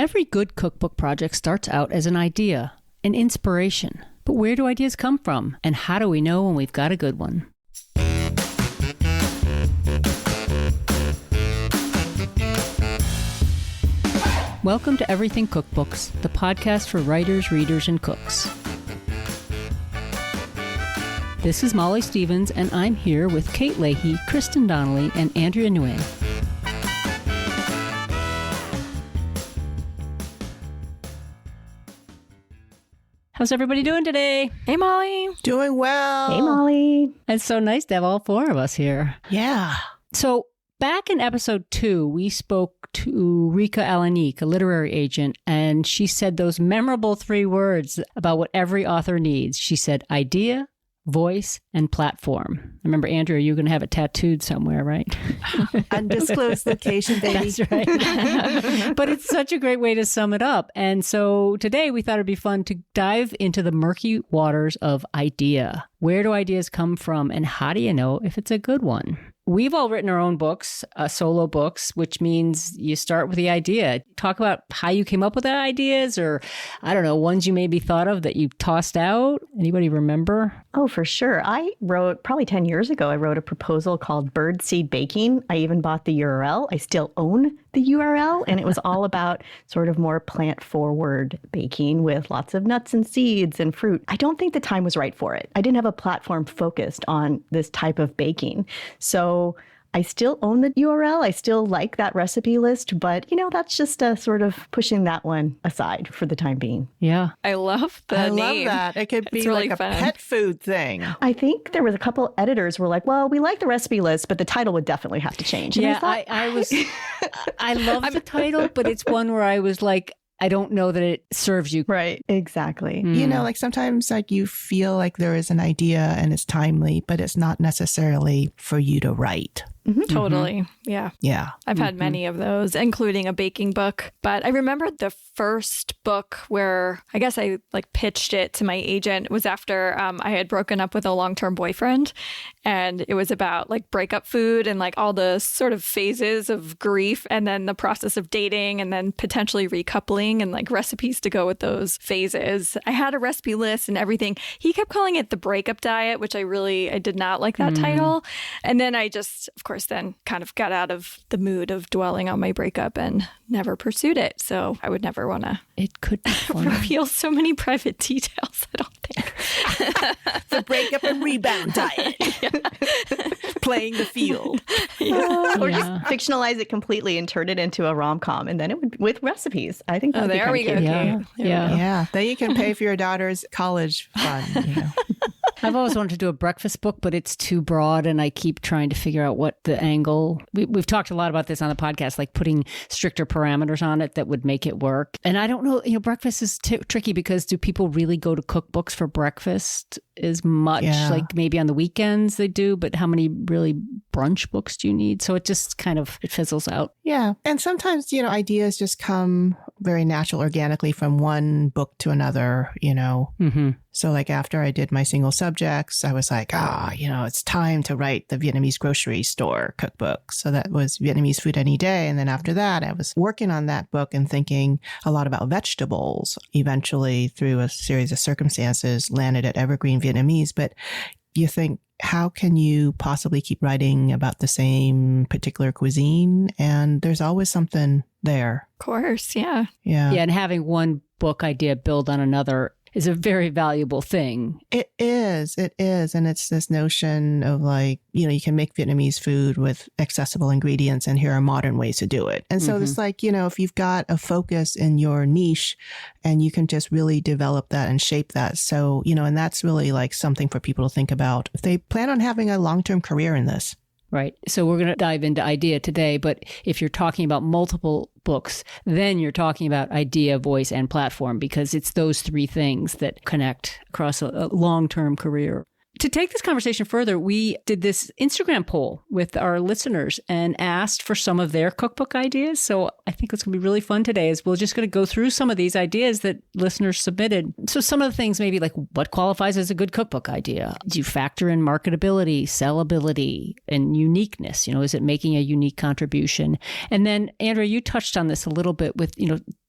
Every good cookbook project starts out as an idea, an inspiration. But where do ideas come from? And how do we know when we've got a good one? Welcome to Everything Cookbooks, the podcast for writers, readers, and cooks. This is Molly Stevens, and I'm here with Kate Leahy, Kristin Donnelly, and Andrea Nguyen. How's everybody doing today? Hey, Molly. Doing well. Hey, Molly. It's so nice to have all four of us here. Yeah. So back in episode 2, we spoke to Rika Alanik, a literary agent, and she said those memorable 3 words about what every author needs. She said idea, voice, and platform. I remember, Andrea, you're going to have it tattooed somewhere, right? Undisclosed location, baby. That's right. But it's such a great way to sum it up. And so today we thought it'd be fun to dive into the murky waters of idea. Where do ideas come from, and how do you know if it's a good one? We've all written our own books, solo books, which means you start with the idea. Talk about how you came up with the ideas, or, I don't know, ones you maybe thought of that you tossed out. Anybody remember? Oh, for sure. I wrote, probably 10 years ago, I wrote a proposal called Birdseed Baking. I even bought the URL. I still own the URL, and it was all about sort of more plant-forward baking with lots of nuts and seeds and fruit. I don't think the time was right for it. I didn't have a platform focused on this type of baking. So I still own the URL. I still like that recipe list, but, that's just a sort of pushing that one aside for the time being. Yeah. I love the name. I love that. It could be really like fun. a pet food thing. I think there was a couple editors who were like, well, we like the recipe list, but the title would definitely have to change. And Yeah, I love the title, but it's one where I was like, I don't know that it serves you. Right. Exactly. Like sometimes like you feel like there is an idea and it's timely, but it's not necessarily for you to write. Mm-hmm. Totally. Yeah. Yeah. I've had many of those, including a baking book. But I remember the first book where I guess I pitched it to my agent was after I had broken up with a long-term boyfriend. And it was about breakup food and all the sort of phases of grief, and then the process of dating, and then potentially recoupling and recipes to go with those phases. I had a recipe list and everything. He kept calling it the breakup diet, which I did not like that title. And then I just, of course, then kind of got out of the mood of dwelling on my breakup and never pursued it. So I would never want to It could be fun. reveal so many private details, I don't think. The breakup and rebound diet. Playing the field. Or just fictionalize it completely and turn it into a rom-com, and then it would with recipes. I think that would be there we go. cute. Yeah. Yeah. Then you can pay for your daughter's college fund. I've always wanted to do a breakfast book, but it's too broad, and I keep trying to figure out what the angle. We've talked a lot about this on the podcast, putting stricter parameters on it that would make it work. And I don't know, breakfast is tricky because do people really go to cookbooks for breakfast as much? Yeah. Maybe on the weekends they do, but how many really brunch books do you need? So it just it fizzles out. Yeah. And sometimes, ideas just come very natural, organically from one book to another, Mm-hmm. So after I did my single subjects, I was like, it's time to write the Vietnamese grocery store cookbook. So that was Vietnamese food any day. And then after that, I was working on that book and thinking a lot about vegetables. Eventually, through a series of circumstances, landed at Evergreen Vietnamese. But you think, how can you possibly keep writing about the same particular cuisine? And there's always something there. Of course. Yeah. Yeah. Yeah. And having one book idea build on another is a very valuable thing. It is. And it's this notion of you can make Vietnamese food with accessible ingredients, and here are modern ways to do it. And so it's if you've got a focus in your niche and you can just really develop that and shape that. So, and that's really something for people to think about if they plan on having a long-term career in this. Right. So we're going to dive into idea today, but if you're talking about multiple books, then you're talking about idea, voice, and platform, because it's those 3 things that connect across a long-term career. To take this conversation further, we did this Instagram poll with our listeners and asked for some of their cookbook ideas. So I think it's going to be really fun today, as we're just going to go through some of these ideas that listeners submitted. So some of the things maybe what qualifies as a good cookbook idea? Do you factor in marketability, sellability, and uniqueness? Is it making a unique contribution? And then, Andrea, you touched on this a little bit with,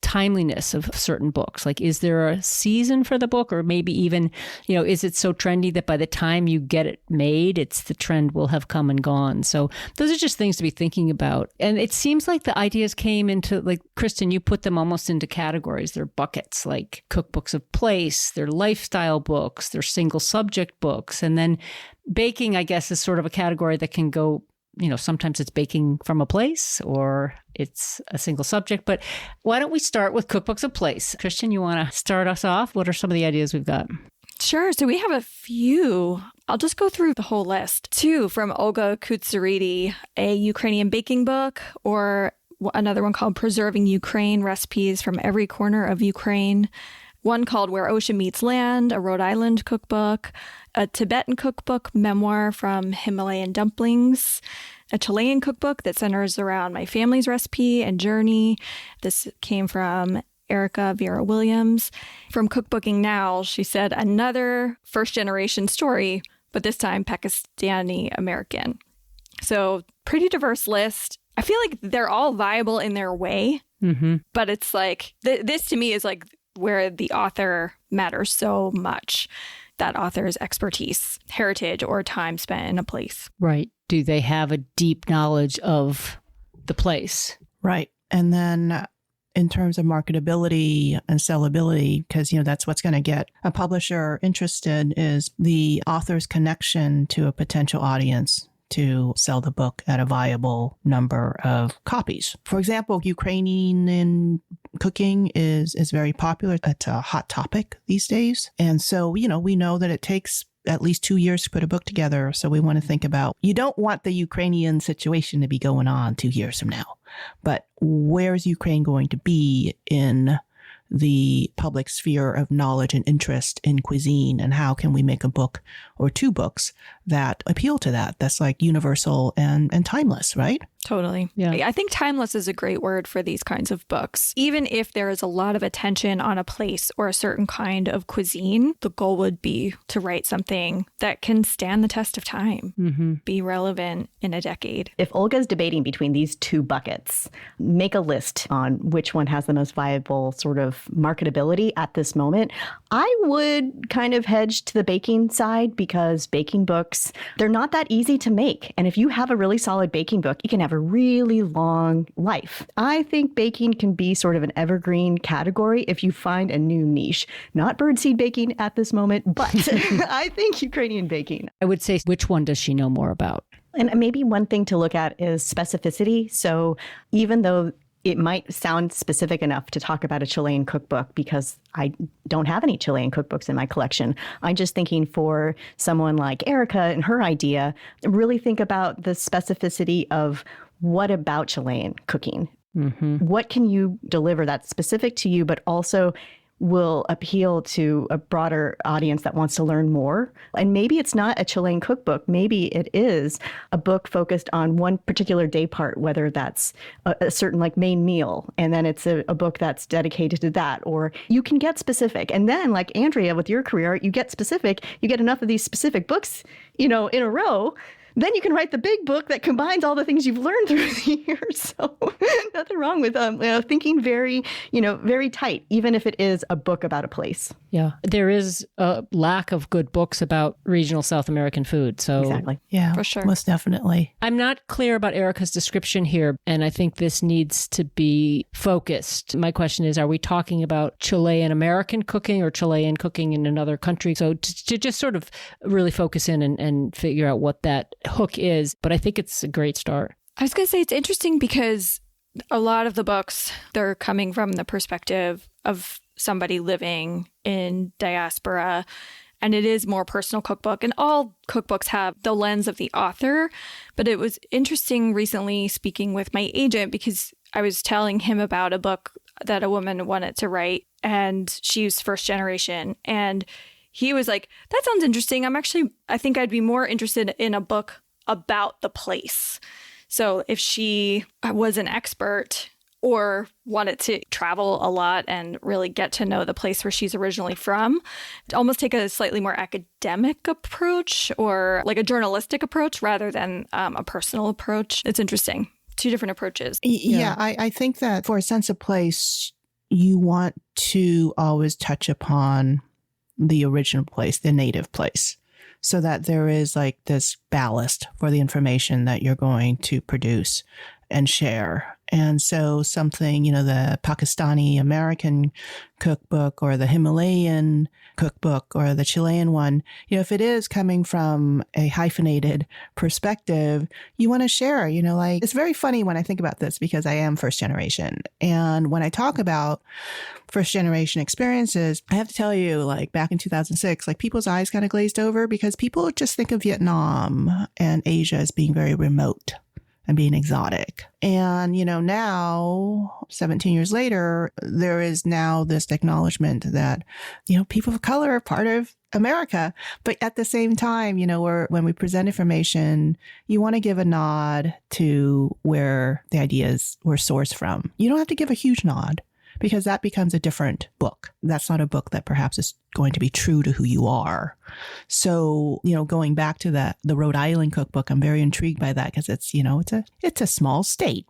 timeliness of certain books? Like, is there a season for the book, or maybe even, is it so trendy that by the time you get it made, the trend will have come and gone? So those are just things to be thinking about. And it seems like the ideas came into, like, Kristin, you put them almost into categories. They're buckets, like cookbooks of place, they're lifestyle books, they're single subject books. And then baking, I guess, is sort of a category that can go, sometimes it's baking from a place or it's a single subject. But why don't we start with cookbooks of place? Kristin, you want to start us off? What are some of the ideas we've got? Sure. So we have a few. I'll just go through the whole list. 2 from Olga Kutsaridi, a Ukrainian baking book, or another one called Preserving Ukraine, Recipes from Every Corner of Ukraine. One called Where Ocean Meets Land, a Rhode Island cookbook, a Tibetan cookbook, Memoir from Himalayan Dumplings, a Chilean cookbook that centers around my family's recipe and journey. This came from Erica Vera Williams. From Cookbooking Now, she said another first-generation story, but this time Pakistani American. So pretty diverse list. I feel like they're all viable in their way, but it's like, this to me is like where the author matters so much. That author's expertise, heritage, or time spent in a place. Right. Do they have a deep knowledge of the place? Right. And then in terms of marketability and sellability, because, that's what's going to get a publisher interested, is the author's connection to a potential audience to sell the book at a viable number of copies. For example, Ukrainian cooking is very popular. It's a hot topic these days. And so, we know that it takes at least 2 years to put a book together. So we want to think about, you don't want the Ukrainian situation to be going on 2 years from now, but where is Ukraine going to be in the public sphere of knowledge and interest in cuisine, and how can we make a book or 2 books that appeal to that? That's like universal and timeless, right? Totally. Yeah. I think timeless is a great word for these kinds of books. Even if there is a lot of attention on a place or a certain kind of cuisine, the goal would be to write something that can stand the test of time, be relevant in a decade. If Olga's debating between these 2 buckets, make a list on which one has the most viable sort of marketability at this moment. I would kind of hedge to the baking side, because baking books, they're not that easy to make. And if you have a really solid baking book, you can have a really long life. I think baking can be sort of an evergreen category if you find a new niche. Not birdseed baking at this moment, but I think Ukrainian baking. I would say, which one does she know more about? And maybe one thing to look at is specificity. So even though it might sound specific enough to talk about a Chilean cookbook, because I don't have any Chilean cookbooks in my collection, I'm just thinking for someone like Erica and her idea, really think about the specificity of what about Chilean cooking? What can you deliver that's specific to you, but also will appeal to a broader audience that wants to learn more? And maybe it's not a Chilean cookbook. Maybe it is a book focused on one particular day part, whether that's a certain like main meal, and then it's a book that's dedicated to that. Or you can get specific. And then, like Andrea, with your career, you get specific, you get enough of these specific books, in a row, then you can write the big book that combines all the things you've learned through the years. So nothing wrong with thinking very, very tight, even if it is a book about a place. Yeah. There is a lack of good books about regional South American food. So exactly. Yeah, for sure. Most definitely. I'm not clear about Erica's description here, and I think this needs to be focused. My question is, are we talking about Chilean American cooking or Chilean cooking in another country? So to just sort of really focus in and figure out what that hook is. But I think it's a great start. I was going to say it's interesting because a lot of the books, they're coming from the perspective of somebody living in diaspora, and it is more personal cookbook. And all cookbooks have the lens of the author. But it was interesting recently speaking with my agent, because I was telling him about a book that a woman wanted to write, and she's first generation. And he was like, that sounds interesting. I think I'd be more interested in a book about the place. So if she was an expert or wanted to travel a lot and really get to know the place where she's originally from, to almost take a slightly more academic approach or like a journalistic approach rather than a personal approach. It's interesting. Two different approaches. Yeah, I think that for a sense of place, you want to always touch upon the original place, the native place, so that there is like this ballast for the information that you're going to produce and share. And so something, the Pakistani American cookbook or the Himalayan cookbook or the Chilean one, if it is coming from a hyphenated perspective, you want to share, it's very funny when I think about this because I am first generation. And when I talk about first generation experiences, I have to tell you, like back in 2006, like people's eyes kind of glazed over because people just think of Vietnam and Asia as being very remote and being exotic. And, now 17 years later, there is now this acknowledgement that, people of color are part of America. But at the same time, when we present information, you want to give a nod to where the ideas were sourced from. You don't have to give a huge nod, because that becomes a different book. That's not a book that perhaps is going to be true to who you are. So, going back to the Rhode Island cookbook, I'm very intrigued by that because it's, it's a small state,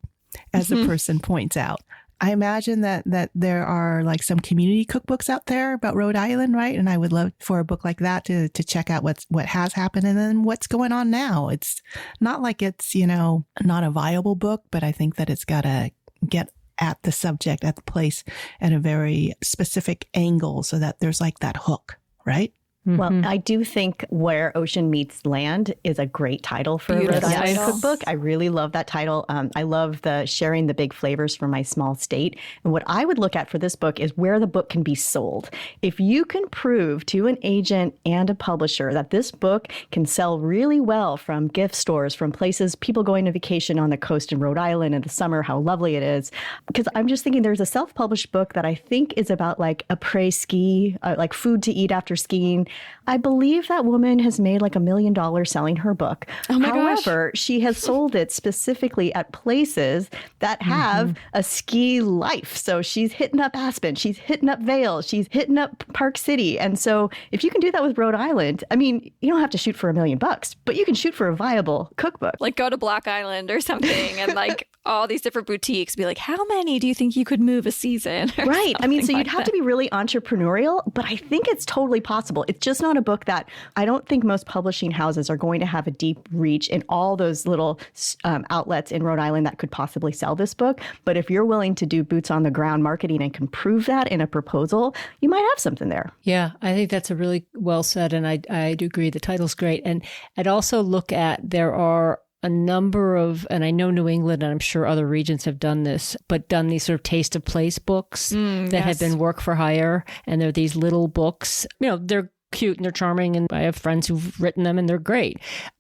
as the person points out. I imagine that there are like some community cookbooks out there about Rhode Island, right? And I would love for a book like that to check out what has happened and then what's going on now. It's not like it's, not a viable book, but I think that it's got to get at the subject, at the place, at a very specific angle so that there's like that hook, right? Well, I do think Where Ocean Meets Land is a great title for a Rhode Island cookbook. I really love that title. I love the sharing the big flavors from my small state. And what I would look at for this book is where the book can be sold. If you can prove to an agent and a publisher that this book can sell really well from gift stores, from places, people going to vacation on the coast in Rhode Island in the summer, how lovely it is. Because I'm just thinking there's a self-published book that I think is about like après-ski, like food to eat after skiing. I believe that woman has made like $1 million selling her book. Oh my However, she has sold it specifically at places that have a ski life. So she's hitting up Aspen, she's hitting up Vail, she's hitting up Park City. And so if you can do that with Rhode Island, I mean, you don't have to shoot for $1 million, but you can shoot for a viable cookbook. Like go to Block Island or something and like all these different boutiques be like, how many do you think you could move a season? Right. I mean, so you'd have to be really entrepreneurial, but I think it's totally possible. It's just not a book that I don't think most publishing houses are going to have a deep reach in all those little outlets in Rhode Island that could possibly sell this book. But if you're willing to do boots on the ground marketing and can prove that in a proposal, you might have something there. Yeah, I think that's a really well said. And I do agree. The title's great. And I'd also look at, there are a number of, and I know New England, and I'm sure other regions have done this, but done these sort of taste of place books that have been work for hire. And they're these little books, they're cute and they're charming. And I have friends who've written them and they're great.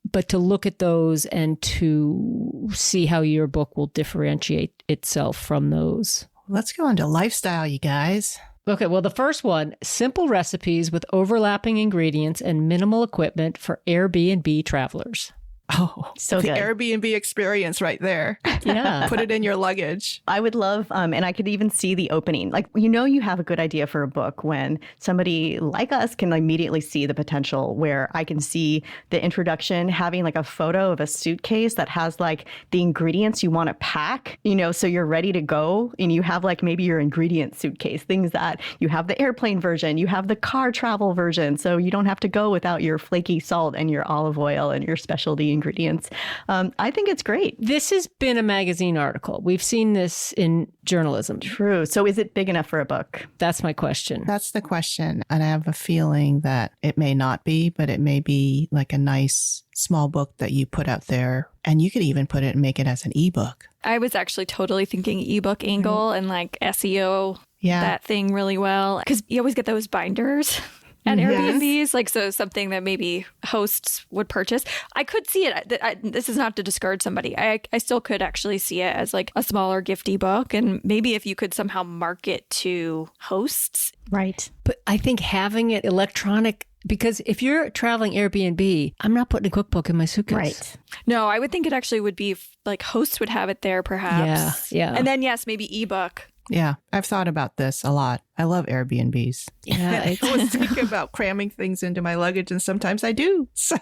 But to look at those and to see how your book will differentiate itself from those. Let's go into lifestyle, you guys. Okay, well, the first one, simple recipes with overlapping ingredients and minimal equipment for Airbnb travelers. Oh, so the good. Airbnb experience right there. Yeah. Put it in your luggage. I would love, and I could even see the opening. Like, you have a good idea for a book when somebody like us can immediately see the potential, where I can see the introduction having like a photo of a suitcase that has like the ingredients you want to pack, so you're ready to go. And you have like maybe your ingredient suitcase, things that you have the airplane version, you have the car travel version. So you don't have to go without your flaky salt and your olive oil and your specialty ingredients. I think it's great. This has been a magazine article. We've seen this in journalism. True. So is it big enough for a book? That's my question. That's the question. And I have a feeling that it may not be, but it may be like a nice small book that you put out there. And you could even put it and make it as an ebook. I was actually totally thinking ebook angle and like SEO that thing really well. Because you always get those binders at Airbnbs, like, so something that maybe hosts would purchase. I could see it. This is not to discourage somebody. I still could actually see it as like a smaller gifty book. And maybe if you could somehow market to hosts. Right. But I think having it electronic, because if you're traveling Airbnb, I'm not putting a cookbook in my suitcase. Right. No, I would think it actually would be like hosts would have it there perhaps. Yeah. And then, yes, maybe ebook. Yeah, I've thought about this a lot. I love Airbnbs. Yeah, I was thinking about cramming things into my luggage, and sometimes I do. So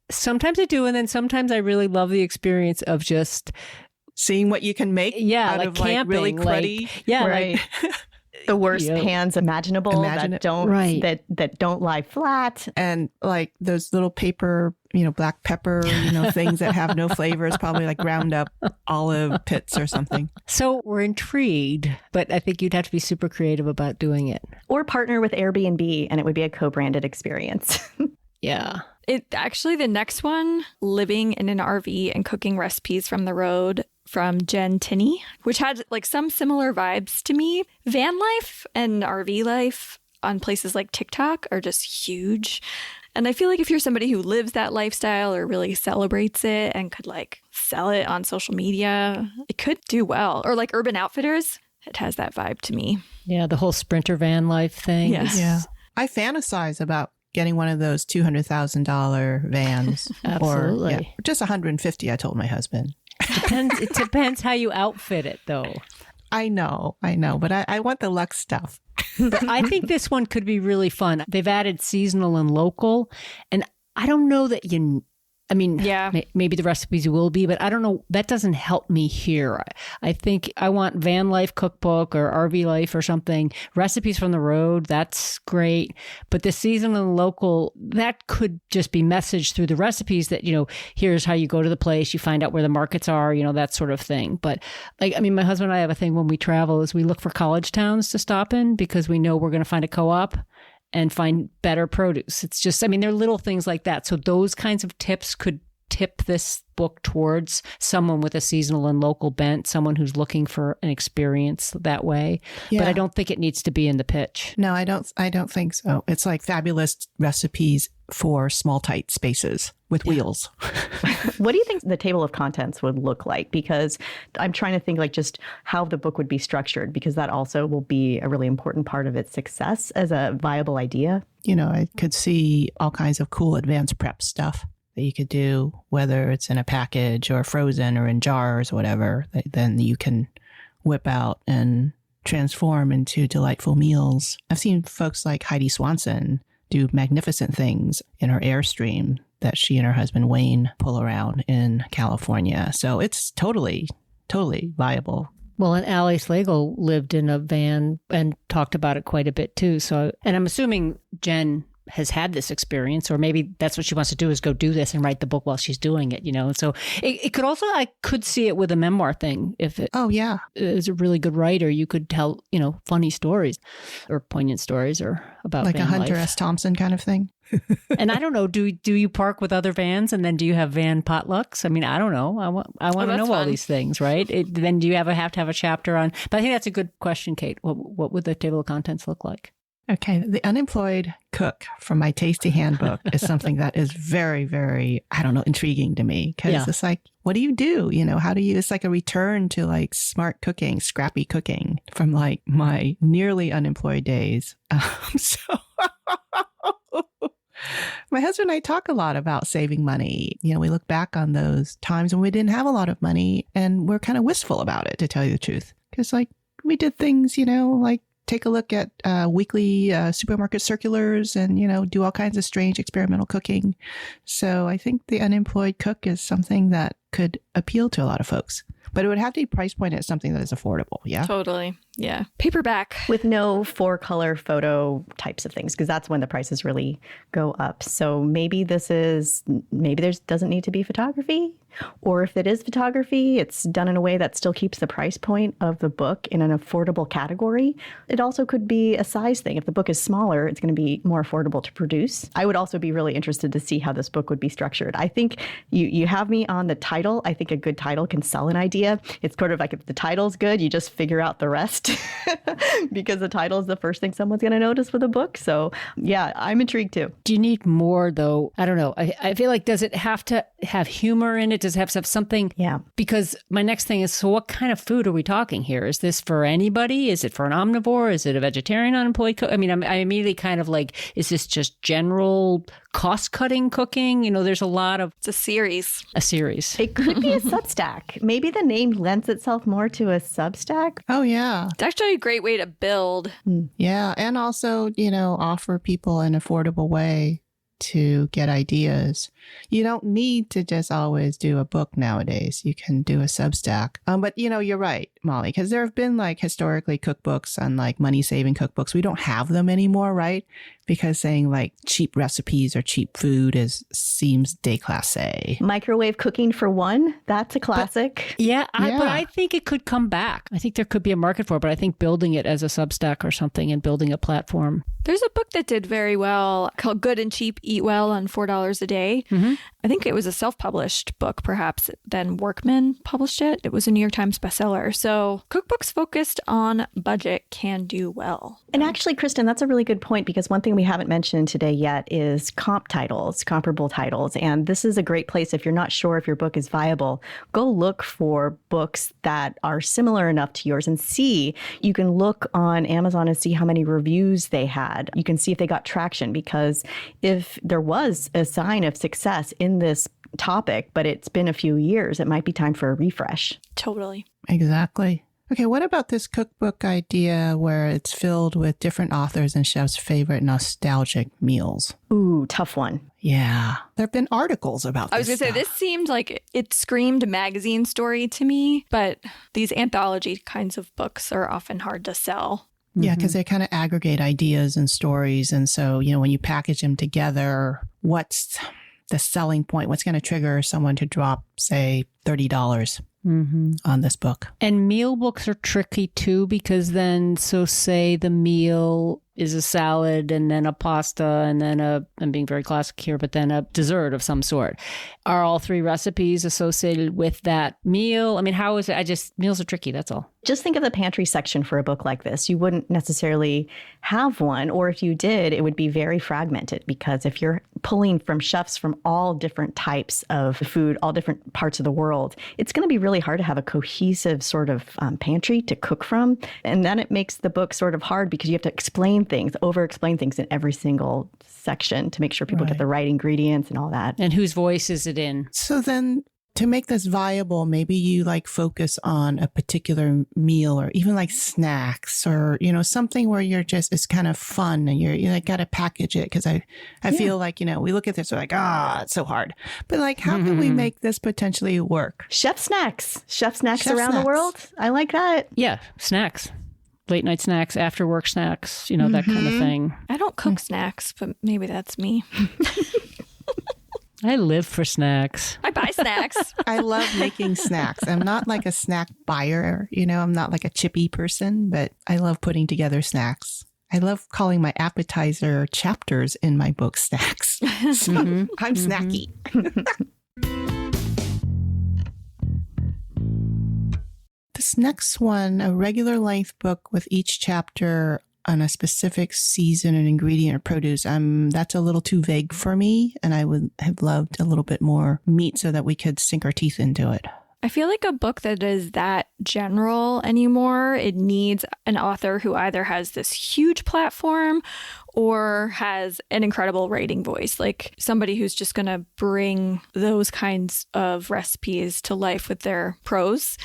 sometimes I do, and then sometimes I really love the experience of just seeing what you can make. Yeah, out like of camping, like really cruddy. Like, yeah, right. like The worst pans imaginable that don't that don't lie flat. And like those little paper, black pepper, things that have no flavor. It's probably like ground up olive pits or something. So we're intrigued, but I think you'd have to be super creative about doing it. Or partner with Airbnb and it would be a co-branded experience. Yeah. The next one, living in an RV and cooking recipes from the road, from Jen Tinney, which had like some similar vibes to me. Van life and RV life on places like TikTok are just huge. And I feel like if you're somebody who lives that lifestyle or really celebrates it and could like sell it on social media, it could do well. Or like Urban Outfitters, it has that vibe to me. Yeah, the whole Sprinter van life thing. Yes. Yeah. I fantasize about getting one of those $200,000 vans. Absolutely. Or just 150, I told my husband. It depends how you outfit it, though. I know, but I want the luxe stuff. But I think this one could be really fun. They've added seasonal and local, and I don't know that maybe the recipes will be, but I don't know. That doesn't help me here. I think I want van life cookbook or RV life or something. Recipes from the road, that's great. But the seasonal and local, that could just be messaged through the recipes that, here's how you go to the place, you find out where the markets are, that sort of thing. But my husband and I have a thing when we travel is we look for college towns to stop in because we know we're going to find a co-op and find better produce. It's just, they're little things like that. So those kinds of tips could tip this book towards someone with a seasonal and local bent, someone who's looking for an experience that way. Yeah. But I don't think it needs to be in the pitch. No, I don't think so. It's like fabulous recipes for small, tight spaces with wheels. What do you think the table of contents would look like? Because I'm trying to think like just how the book would be structured, because that also will be a really important part of its success as a viable idea. I could see all kinds of cool advanced prep stuff that you could do, whether it's in a package or frozen or in jars or whatever, that then you can whip out and transform into delightful meals. I've seen folks like Heidi Swanson do magnificent things in her Airstream that she and her husband Wayne pull around in California. So it's totally viable. Well, and Ali Slagle lived in a van and talked about it quite a bit too. So, and I'm assuming Jen has had this experience, or maybe that's what she wants to do is go do this and write the book while she's doing it, So it could also, I could see it with a memoir thing. If it is a really good writer, you could tell, funny stories or poignant stories or about like van a Hunter life. S. Thompson kind of thing. And I don't know, do you park with other vans and then do you have van potlucks? I don't know. I want to know all these things, right? Then do you have to have a chapter on, but I think that's a good question, Kate. What would the table of contents look like? Okay. The unemployed cook from my tasty handbook is something that is very, very, intriguing to me. Because it's like, what do you do? It's like a return to like smart cooking, scrappy cooking from like my nearly unemployed days. My husband and I talk a lot about saving money. We look back on those times when we didn't have a lot of money and we're kind of wistful about it, to tell you the truth. Because like we did things, like take a look at weekly supermarket circulars and, do all kinds of strange experimental cooking. So I think the unemployed cook is something that could appeal to a lot of folks. But it would have to be price pointed at something that is affordable. Yeah. Totally. Yeah. Paperback. With no 4-color photo types of things, because that's when the prices really go up. So maybe there doesn't need to be photography. Or if it is photography, it's done in a way that still keeps the price point of the book in an affordable category. It also could be a size thing. If the book is smaller, it's going to be more affordable to produce. I would also be really interested to see how this book would be structured. I think you have me on the title. I think a good title can sell an idea. It's sort of like if the title's good, you just figure out the rest because the title is the first thing someone's going to notice with a book. So yeah, I'm intrigued too. Do you need more though? I don't know. I feel like, does it have to have humor in it? Does it have to have something? Yeah. Because my next thing is, so what kind of food are we talking here? Is this for anybody? Is it for an omnivore? Is it a vegetarian unemployed cook? I immediately kind of like, is this just general cost-cutting cooking? There's a lot of... It's a series. It could be a Substack. Maybe the name lends itself more to a Substack. Oh, yeah. It's actually a great way to build. Yeah. And also, offer people an affordable way to get ideas. You don't need to just always do a book nowadays. You can do a Substack. But you're right, Molly, because there have been like historically cookbooks and like money saving cookbooks. We don't have them anymore, right? Because saying like cheap recipes or cheap food seems déclassé. Microwave cooking for one, that's a classic. But I think it could come back. I think there could be a market for it, but I think building it as a Substack or something and building a platform. There's a book that did very well called Good and Cheap, Eat Well on $4 a Day. Mm-hmm. I think it was a self-published book, perhaps. Then Workman published it. It was a New York Times bestseller. So cookbooks focused on budget can do well. And actually, Kristin, that's a really good point, because one thing we haven't mentioned today yet is comparable titles. And this is a great place if you're not sure if your book is viable. Go look for books that are similar enough to yours and see. You can look on Amazon and see how many reviews they had. You can see if they got traction, because if there was a sign of success in this topic, but it's been a few years, it might be time for a refresh. Totally. Exactly. Okay, what about this cookbook idea where it's filled with different authors and chefs' favorite nostalgic meals? Ooh, tough one. Yeah. There have been articles about this. I was going to say, this seemed like it screamed magazine story to me, but these anthology kinds of books are often hard to sell. Yeah, because they kind of aggregate ideas and stories. And so, when you package them together, what's the selling point? What's going to trigger someone to drop, say, $30 on this book? And meal books are tricky too, because then, say the meal is a salad and then a pasta and then I'm being very classic here, but then a dessert of some sort. Are all three recipes associated with that meal? I mean, how is it? Meals are tricky, that's all. Just think of the pantry section for a book like this. You wouldn't necessarily have one, or if you did, it would be very fragmented, because if you're pulling from chefs from all different types of food, all different parts of the world, it's going to be really hard to have a cohesive sort of pantry to cook from. And then it makes the book sort of hard, because you have to over-explain things in every single section to make sure people get the right ingredients and all that. And whose voice is it in? So then, to make this viable, maybe you focus on a particular meal, or even snacks, or, something where it's kind of fun, and you got to package it. Cause I feel like, we look at this, we're like, it's so hard. But how can we make this potentially work? Chef snacks around the world. I like that. Yeah. Snacks. Late night snacks, after work snacks, that kind of thing. I don't cook snacks, but maybe that's me. I live for snacks. I buy snacks. I love making snacks. I'm not like a snack buyer, I'm not like a chippy person, but I love putting together snacks. I love calling my appetizer chapters in my book snacks. So I'm snacky. This next one, a regular length book with each chapter on a specific season and ingredient or produce. That's a little too vague for me, and I would have loved a little bit more meat so that we could sink our teeth into it. I feel like a book that is that general anymore, it needs an author who either has this huge platform or has an incredible writing voice, like somebody who's just going to bring those kinds of recipes to life with their prose.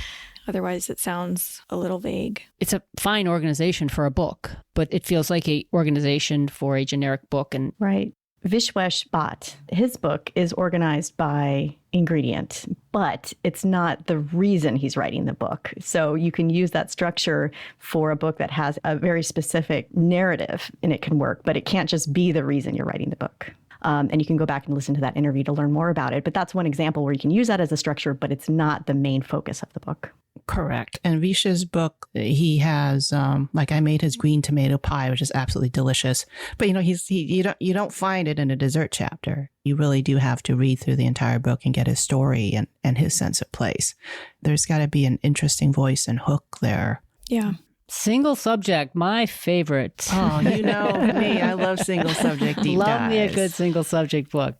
Otherwise, it sounds a little vague. It's a fine organization for a book, but it feels like an organization for a generic book. And right. Vishwesh Bhatt, his book is organized by ingredient, but it's not the reason he's writing the book. So you can use that structure for a book that has a very specific narrative, and it can work, but it can't just be the reason you're writing the book. And you can go back and listen to that interview to learn more about it. But that's one example where you can use that as a structure, but it's not the main focus of the book. Correct. And Visha's book, he has, I made his green tomato pie, which is absolutely delicious. But, you don't find it in a dessert chapter. You really do have to read through the entire book and get his story and his sense of place. There's got to be an interesting voice and hook there. Yeah. Single subject, my favorite. Oh, you know me. I love single subject deep Love dives. me a good single subject book.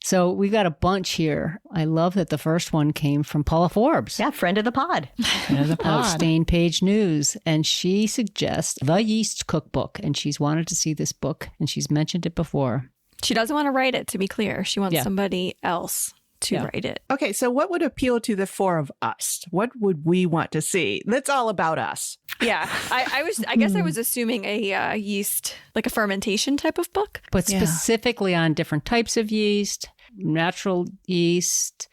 So we got a bunch here. I love that the first one came from Paula Forbes. Yeah, friend of the pod. Friend of the pod. Stain Page News. And she suggests The Yeast Cookbook. And she's wanted to see this book, and she's mentioned it before. She doesn't want to write it, to be clear. She wants somebody else to write it. Okay, so what would appeal to the four of us? What would we want to see? That's all about us. Yeah, I guess I was assuming a yeast, like a fermentation type of book. But specifically on different types of yeast, natural yeast,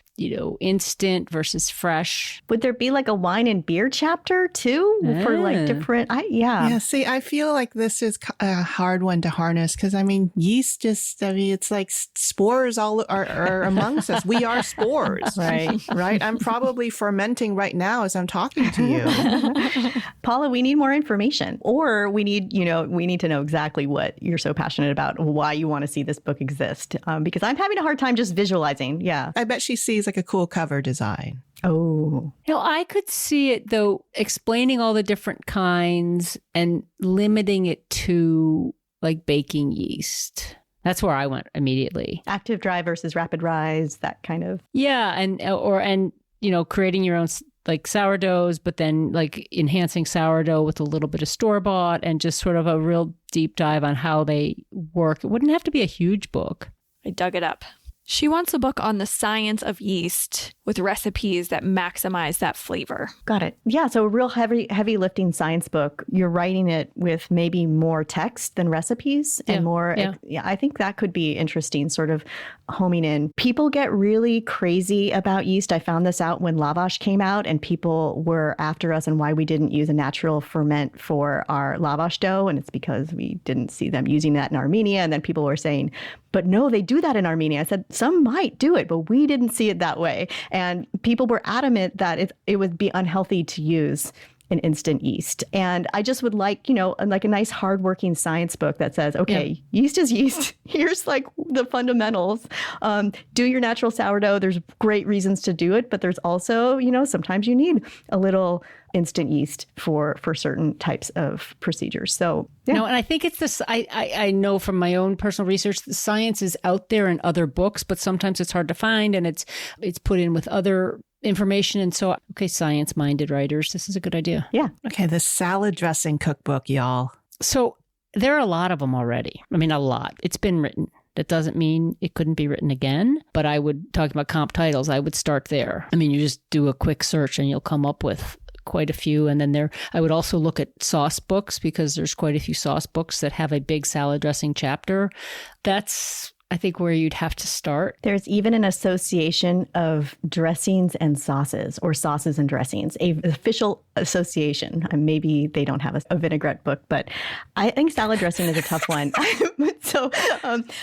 instant versus fresh. Would there be like a wine and beer chapter too for like different? Yeah. See, I feel like this is a hard one to harness because yeast it's like spores all are amongst us. We are spores, right? I'm probably fermenting right now as I'm talking to you. Paula, we need more information, or we need to know exactly what you're so passionate about, why you want to see this book exist. Because I'm having a hard time just visualizing. Yeah, I bet she sees like a cool cover design. Oh. I could see it, though, explaining all the different kinds and limiting it to like baking yeast. That's where I went immediately. Active dry versus rapid rise, that kind of. Yeah. And creating your own like sourdoughs, but then like enhancing sourdough with a little bit of store-bought and just sort of a real deep dive on how they work. It wouldn't have to be a huge book. I dug it up. She wants a book on the science of yeast with recipes that maximize that flavor. Got it. Yeah. So a real heavy lifting science book. You're writing it with maybe more text than recipes and more. Yeah. I think that could be interesting, sort of homing in. People get really crazy about yeast. I found this out when lavash came out and people were after us and why we didn't use a natural ferment for our lavash dough. And it's because we didn't see them using that in Armenia. And then people were saying, but no, they do that in Armenia. I said, some might do it, but we didn't see it that way. And people were adamant that it would be unhealthy to use an instant yeast. And I just would like a nice hardworking science book that says, okay, yeast is yeast. Here's like the fundamentals. Do your natural sourdough. There's great reasons to do it, but there's also, sometimes you need a little instant yeast for certain types of procedures. So, yeah. No, and I think it's this, I know from my own personal research, the science is out there in other books, but sometimes it's hard to find and it's put in with other information. And so, okay, science-minded writers, this is a good idea. Yeah. Okay, the salad dressing cookbook, y'all. So there are a lot of them already. I mean, a lot. It's been written. That doesn't mean it couldn't be written again, but I would, talking about comp titles, I would start there. I mean, you just do a quick search and you'll come up with quite a few. And then I would also look at sauce books because there's quite a few sauce books that have a big salad dressing chapter. That's, I think, where you'd have to start. There's even an association of dressings and sauces, or sauces and dressings, an official association. Maybe they don't have a vinaigrette book, but I think salad dressing is a tough one. So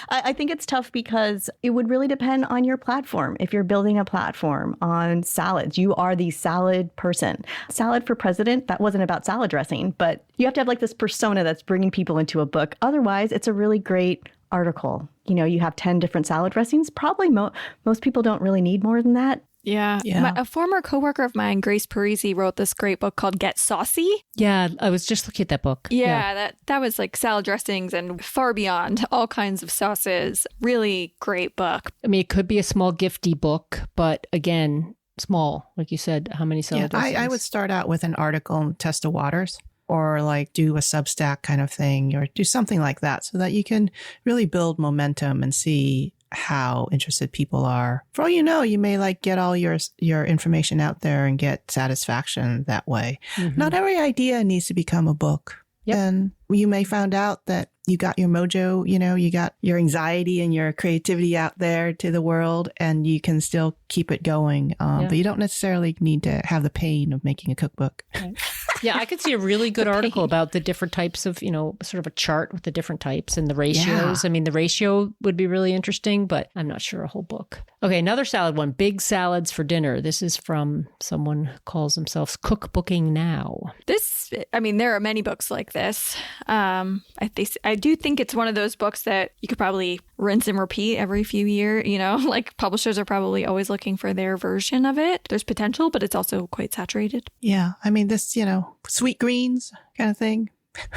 I think it's tough because it would really depend on your platform. If you're building a platform on salads, you are the salad person. Salad for President, that wasn't about salad dressing, but you have to have like this persona that's bringing people into a book. Otherwise, it's a really great article. You have 10 different salad dressings. Probably most people don't really need more than that. Yeah. A former coworker of mine, Grace Parisi, wrote this great book called Get Saucy. Yeah, I was just looking at that book. Yeah. That was like salad dressings and far beyond, all kinds of sauces. Really great book. I mean, it could be a small gifty book, but again, small. Like you said, how many salad dressings? I would start out with an article and test the waters, or like do a Substack kind of thing, or do something like that so that you can really build momentum and see how interested people are. For all you know, you may like get all your information out there and get satisfaction that way. Mm-hmm. Not every idea needs to become a book. Yep. And you may find out that you got your mojo, you got your anxiety and your creativity out there to the world, and you can still keep it going. But you don't necessarily need to have the pain of making a cookbook. Right. Yeah, I could see a really good article about the different types of, sort of a chart with the different types and the ratios. Yeah. I mean, the ratio would be really interesting, but I'm not sure a whole book. Okay, another salad one, Big Salads for Dinner. This is from someone who calls themselves Cookbooking Now. There are many books like this. I do think it's one of those books that you could probably rinse and repeat every few years. Like publishers are probably always looking for their version of it. There's potential, but it's also quite saturated. Yeah. I mean, this, sweet greens kind of thing.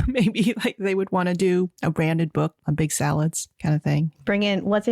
maybe like they would want to do a branded book on big salads kind of thing. Bring in, it was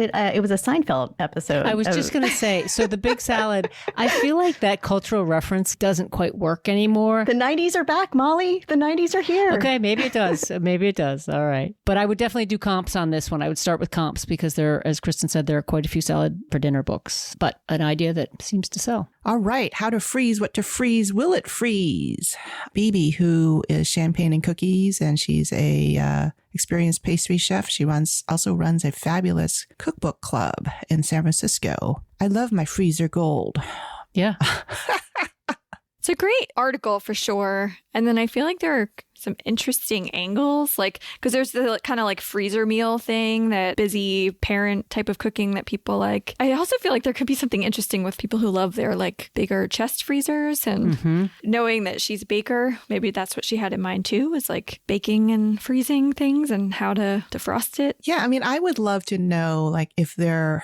a Seinfeld episode. I was just going to say, so the big salad, I feel like that cultural reference doesn't quite work anymore. The 90s are back, Molly. The 90s are here. Okay, maybe it does. Maybe it does. All right. But I would definitely do comps on this one. I would start with comps because there, as Kristin said, there are quite a few salad for dinner books, but an idea that seems to sell. All right. How to freeze, what to freeze, will it freeze? Bibi, who is Champagne and Cookies, and she's a experienced pastry chef. She also runs a fabulous cookbook club in San Francisco. I love my freezer gold. Yeah. It's a great article for sure. And then I feel like there are some interesting angles, like, because there's the kind of like freezer meal thing, that busy parent type of cooking that people like. I also feel like there could be something interesting with people who love their like bigger chest freezers, and knowing that she's a baker, maybe that's what she had in mind too, was like baking and freezing things and how to defrost it. Yeah. I mean, I would love to know like if there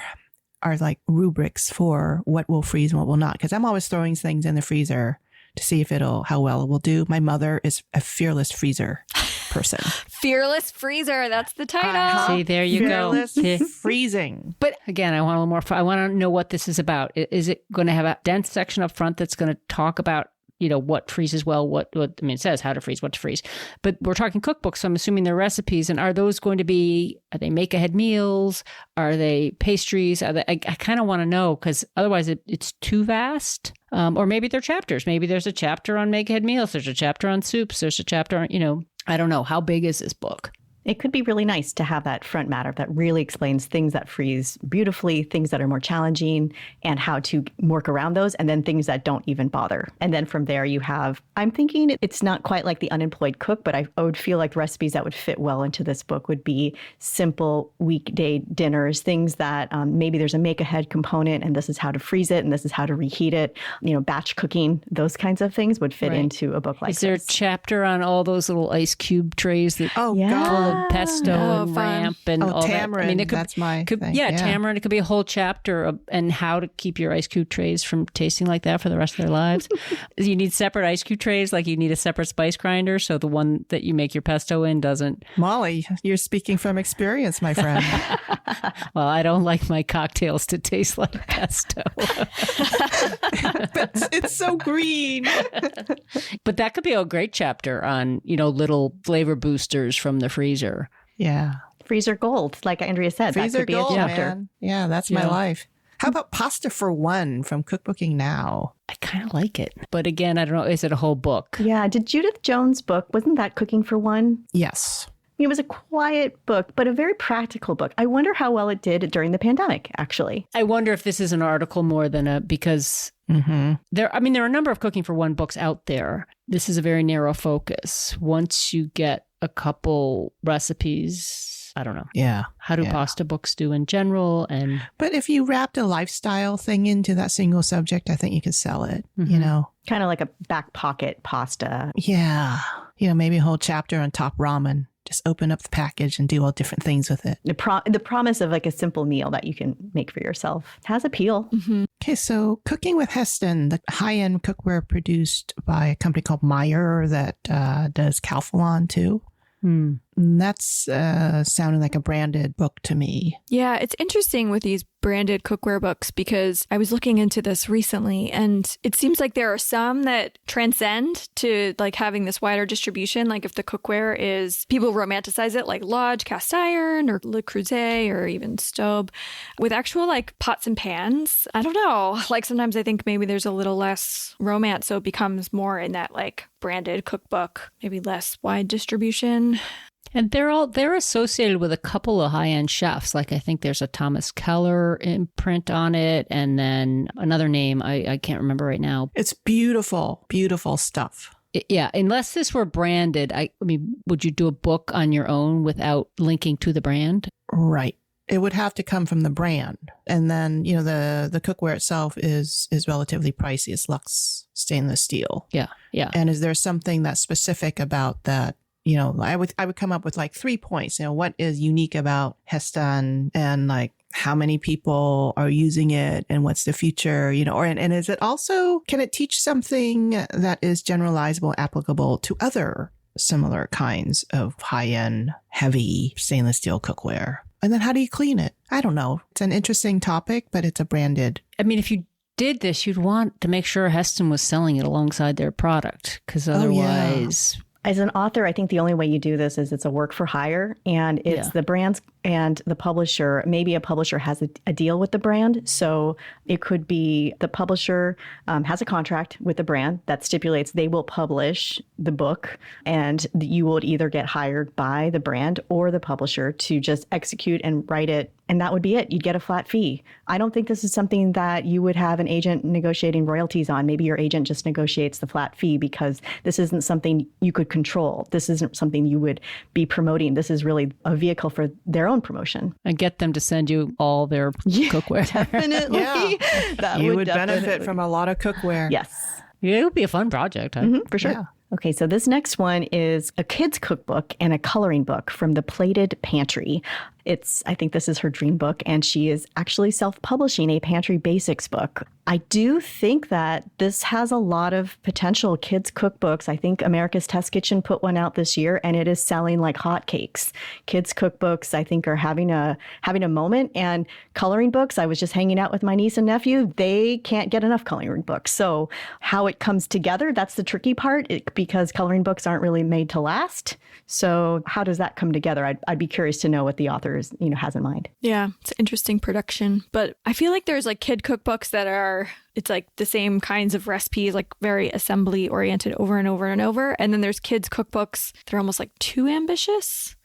are like rubrics for what will freeze and what will not, because I'm always throwing things in the freezer to see if how well it will do. My mother is a fearless freezer person. Fearless freezer. That's the title. See, there you Fearless go. freezing. But again, I want a little more. I want to know what this is about. Is it going to have a dense section up front that's going to talk about, what freezes well, it says how to freeze, what to freeze. But we're talking cookbooks, so I'm assuming they're recipes. And are those going to be, are they make-ahead meals? Are they pastries? I kind of want to know, because otherwise it's too vast. Or maybe they're chapters. Maybe there's a chapter on make-ahead meals. There's a chapter on soups. There's a chapter on, I don't know. How big is this book? It could be really nice to have that front matter that really explains things that freeze beautifully, things that are more challenging, and how to work around those, and then things that don't even bother. And then from there you have, I'm thinking it's not quite like the unemployed cook, but I would feel like recipes that would fit well into this book would be simple weekday dinners, things that maybe there's a make-ahead component, and this is how to freeze it, and this is how to reheat it. Batch cooking, those kinds of things would fit into a book like this. Is there a chapter on all those little ice cube trays that God. pesto and ramp and all tamarind. that? It could, that's my thing. Yeah, tamarind. It could be a whole chapter and how to keep your ice cube trays from tasting like that for the rest of their lives. You need separate ice cube trays, like you need a separate spice grinder, so the one that you make your pesto in doesn't. Molly, you're speaking from experience, my friend. Well, I don't like my cocktails to taste like pesto. But it's so green. But that could be a great chapter on, little flavor boosters from the freezer. Yeah. Freezer gold, like Andrea said. Freezer that could be gold, a chapter. man. Yeah, that's my life. How about Pasta for One from Cookbooking Now? I kind of like it. But again, I don't know. Is it a whole book? Yeah. Did Judith Jones' book, wasn't that Cooking for One? Yes. It was a quiet book, but a very practical book. I wonder how well it did during the pandemic, actually. I wonder if this is an article more than because there are a number of Cooking for One books out there. This is a very narrow focus. Once you get a couple recipes, I don't know. Yeah. How do pasta books do in general? But if you wrapped a lifestyle thing into that single subject, I think you could sell it, Kind of like a back pocket pasta. Yeah. Maybe a whole chapter on top ramen. Just open up the package and do all different things with it. The promise of like a simple meal that you can make for yourself has appeal. Okay, so Cooking with Heston, the high-end cookware produced by a company called Meyer that does Calphalon too. That's sounding like a branded book to me. Yeah, it's interesting with these branded cookware books because I was looking into this recently and it seems like there are some that transcend to like having this wider distribution. Like if the cookware is, people romanticize it like Lodge cast iron or Le Creuset or even Staub. With actual like pots and pans, I don't know. Like sometimes I think maybe there's a little less romance, so it becomes more in that like branded cookbook, maybe less wide distribution. And they're associated with a couple of high-end chefs. Like I think there's a Thomas Keller imprint on it, and then another name I can't remember right now. It's beautiful, beautiful stuff. Yeah, unless this were branded, I mean, would you do a book on your own without linking to the brand? Right. It would have to come from the brand. And then, the cookware itself is relatively pricey. It's Lux stainless steel. Yeah. And is there something that's specific about that? I would come up with like 3 points. What is unique about Heston, and like how many people are using it, and what's the future, and is it also, can it teach something that is generalizable, applicable to other similar kinds of high-end, heavy stainless steel cookware. And then how do you clean it? I don't know. It's an interesting topic, but it's a branded. I mean, if you did this, you'd want to make sure Heston was selling it alongside their product, because otherwise... As an author, I think the only way you do this is it's a work for hire, and it's the brands and the publisher. Maybe a publisher has a deal with the brand. So it could be the publisher has a contract with the brand that stipulates they will publish the book, and you would either get hired by the brand or the publisher to just execute and write it. And that would be it. You'd get a flat fee. I don't think this is something that you would have an agent negotiating royalties on. Maybe your agent just negotiates the flat fee because this isn't something you could control. This isn't something you would be promoting. This is really a vehicle for their own promotion. And get them to send you all their cookware. Definitely. Yeah. You would benefit from a lot of cookware. Yes. Yeah, it would be a fun project. Huh? Mm-hmm, for sure. Yeah. Okay, so this next one is a kid's cookbook and a coloring book from the Plated Pantry. I think this is her dream book, and she is actually self-publishing a pantry basics book. I do think that this has a lot of potential. Kids' cookbooks. I think America's Test Kitchen put one out this year, and it is selling like hotcakes. Kids' cookbooks, I think, are having a moment. And coloring books, I was just hanging out with my niece and nephew. They can't get enough coloring books. So how it comes together, that's the tricky part, because coloring books aren't really made to last. So how does that come together? I'd be curious to know what the author has in mind. Yeah, it's interesting production. But I feel like there's like kid cookbooks that it's like the same kinds of recipes, like very assembly oriented over and over and over. And then there's kids cookbooks that are almost like too ambitious.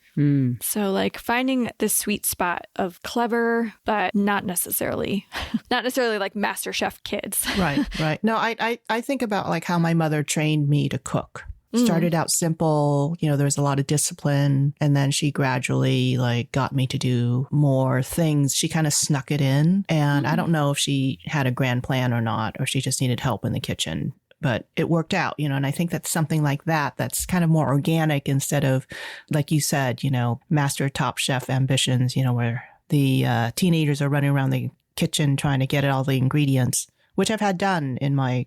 So like finding this sweet spot of clever, but not necessarily like MasterChef kids. Right. No, I think about like how my mother trained me to cook. Started out simple, there was a lot of discipline, and then she gradually like got me to do more things. She kind of snuck it in, and I don't know if she had a grand plan or not, or she just needed help in the kitchen. But it worked out, and I think that's something like that's kind of more organic instead of, like you said, master top chef ambitions, where the teenagers are running around the kitchen trying to get all the ingredients, which I've had done in my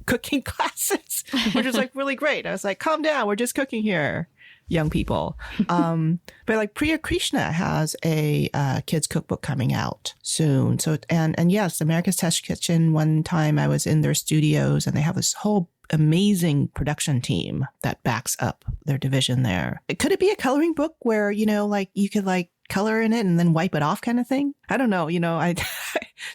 cooking classes, which is like really great. I was like, calm down, we're just cooking here, young people. But like Priya Krishna has a kids cookbook coming out soon. So, and yes, America's Test Kitchen, one time I was in their studios, and they have this whole amazing production team that backs up their division there. Could it be a coloring book where, like you could like color in it and then wipe it off kind of thing? I don't know.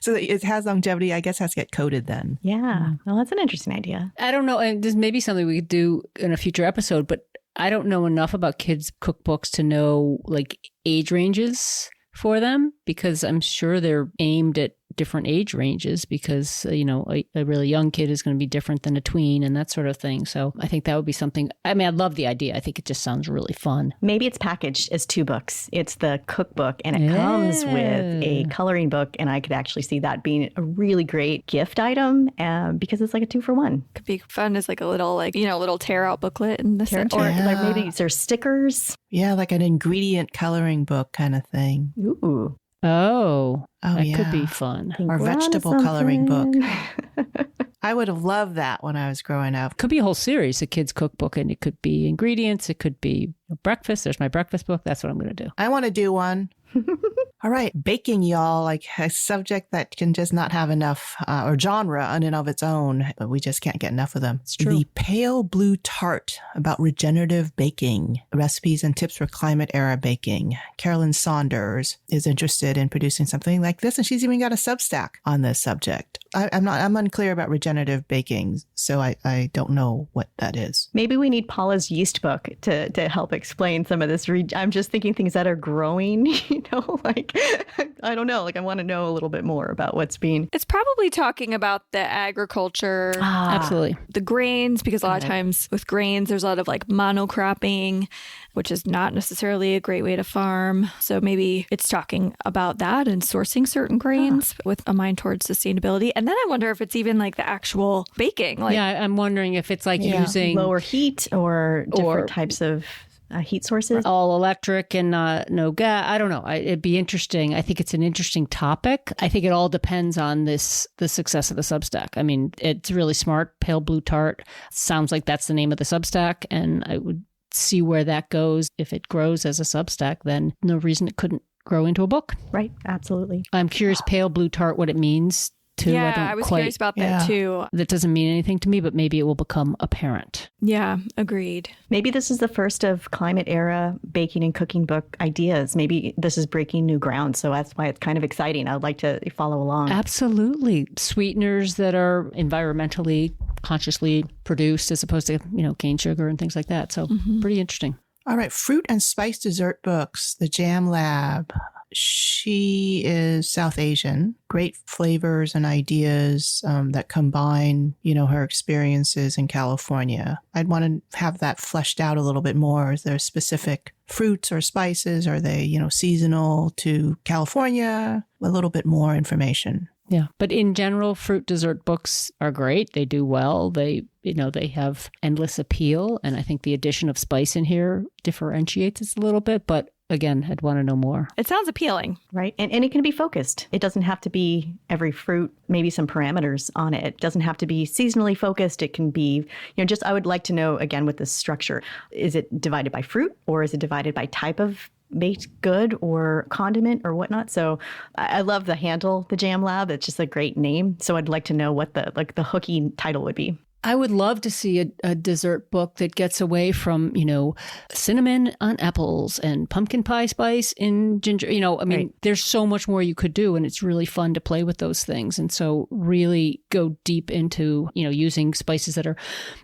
So that it has longevity, I guess, has to get coated then. Yeah. Well, that's an interesting idea. I don't know. And this may be something we could do in a future episode, but I don't know enough about kids' cookbooks to know like age ranges for them, because I'm sure they're aimed at different age ranges, because, a really young kid is going to be different than a tween and that sort of thing. So I think that would be something. I mean, I love the idea. I think it just sounds really fun. Maybe it's packaged as 2 books. It's the cookbook, and it comes with a coloring book. And I could actually see that being a really great gift item because it's like a 2-for-1. Could be fun as like a little, little tear out booklet in the center. Or like maybe there's stickers. Yeah, like an ingredient coloring book kind of thing. Ooh. Oh, that could be fun. Or vegetable coloring book. I would have loved that when I was growing up. Could be a whole series, a kid's cookbook, and it could be ingredients. It could be breakfast. There's my breakfast book. That's what I'm going to do. I want to do one. All right. Baking, y'all, like a subject that can just not have enough or genre in and of its own, but we just can't get enough of them. It's true. The Pale Blue Tart about regenerative baking, recipes and tips for climate era baking. Carolyn Saunders is interested in producing something like this, and she's even got a Substack on this subject. I'm unclear about regenerative baking, so I don't know what that is. Maybe we need Paula's yeast book to help explain some of this. I'm just thinking things that are growing, I don't know. I want to know a little bit more about what's being. It's probably talking about the agriculture. Absolutely. The grains, because a lot of times with grains, there's a lot of like monocropping, which is not necessarily a great way to farm. So maybe it's talking about that and sourcing certain grains with a mind towards sustainability. And then I wonder if it's even like the actual baking. I'm wondering if it's like using lower heat or different types of heat sources. All electric and no gas. I don't know. It'd be interesting. I think it's an interesting topic. I think it all depends on the success of the Substack. I mean, it's really smart. Pale Blue Tart sounds like that's the name of the Substack, and I would see where that goes. If it grows as a Substack, then no reason it couldn't grow into a book. Right. Absolutely. I'm curious, pale blue tart, what it means too. Yeah, I was curious about that too. That doesn't mean anything to me, but maybe it will become apparent. Yeah, agreed. Maybe this is the first of climate era baking and cooking book ideas. Maybe this is breaking new ground. So that's why it's kind of exciting. I'd like to follow along. Absolutely. Sweeteners that are environmentally consciously produced as opposed to, cane sugar and things like that. So pretty interesting. All right. Fruit and spice dessert books, The Jam Lab. She is South Asian, great flavors and ideas that combine, her experiences in California. I'd want to have that fleshed out a little bit more. Is there specific fruits or spices? Are they, seasonal to California? A little bit more information. Yeah. But in general, fruit dessert books are great. They do well. They have endless appeal. And I think the addition of spice in here differentiates it a little bit. But again, I'd want to know more. It sounds appealing. Right. And it can be focused. It doesn't have to be every fruit, maybe some parameters on it. It doesn't have to be seasonally focused. It can be, I would like to know, again, with this structure, is it divided by fruit or is it divided by type of baked good or condiment or whatnot? So I love the handle, The Jam Lab. It's just a great name. So I'd like to know what the hooky title would be. I would love to see a dessert book that gets away from, cinnamon on apples and pumpkin pie spice in ginger. Right. There's so much more you could do, and it's really fun to play with those things. And so really go deep into, using spices that are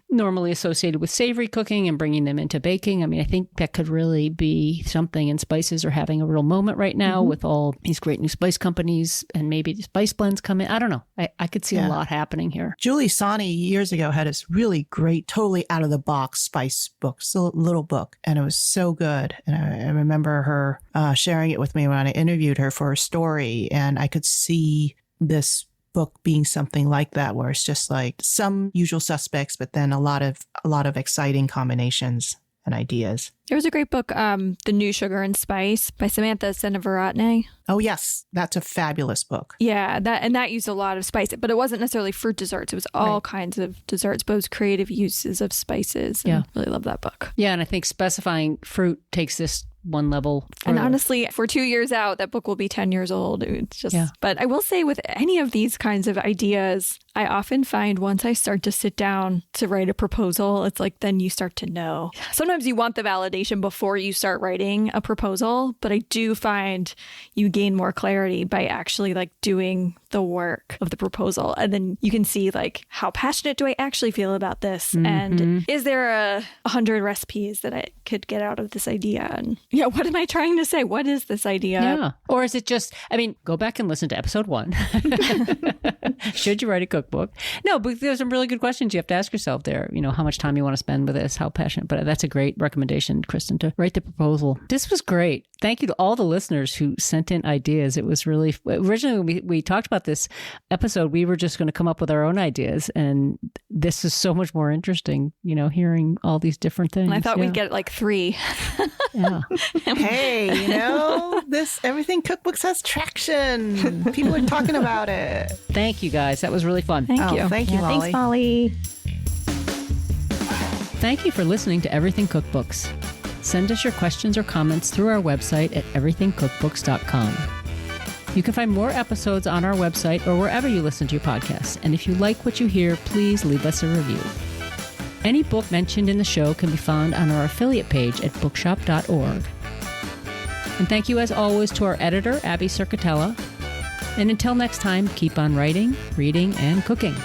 normally associated with savory cooking and bringing them into baking. I think that could really be something, and spices are having a real moment right now with all these great new spice companies, and maybe the spice blends come in. I don't know. I could see a lot happening here. Julie Sani years ago had this really great, totally out of the box spice book, still a little book, and it was so good. And I remember her sharing it with me when I interviewed her for a story, and I could see this book being something like that, where it's just like some usual suspects, but then a lot of exciting combinations and ideas. There was a great book, The New Sugar and Spice by Samantha Senavaratne. Oh, yes. That's a fabulous book. Yeah, that used a lot of spice, but it wasn't necessarily fruit desserts. It was all kinds of desserts, but it was creative uses of spices. Yeah. I really love that book. Yeah, and I think specifying fruit takes this one level further. And honestly, for 2 years out, that book will be 10 years old. It's just, But I will say with any of these kinds of ideas, I often find once I start to sit down to write a proposal, it's like, then you start to know. Sometimes you want the validation before you start writing a proposal, but I do find you gain more clarity by actually doing the work of the proposal. And then you can see how passionate do I actually feel about this? And is there 100 recipes that I could get out of this idea? And what am I trying to say? What is this idea? Yeah. Or is it just, go back and listen to episode 1. Should you write a cookbook? No, but there's some really good questions you have to ask yourself there. How much time you want to spend with this, how passionate. But that's a great recommendation, Kristin, to write the proposal. This was great. Thank you to all the listeners who sent in ideas. It was really, originally when we talked about this episode, we were just going to come up with our own ideas. And this is so much more interesting, hearing all these different things. And I thought we'd get 3. Yeah. Hey, this Everything Cookbooks has traction. People are talking about it. Thank you guys. That was really fun. Thank you. Thank you, Molly. Thanks, Molly. Thank you for listening to Everything Cookbooks. Send us your questions or comments through our website at everythingcookbooks.com. You can find more episodes on our website or wherever you listen to your podcasts. And if you like what you hear, please leave us a review. Any book mentioned in the show can be found on our affiliate page at bookshop.org. And thank you as always to our editor, Abby Circatella. And until next time, keep on writing, reading, and cooking.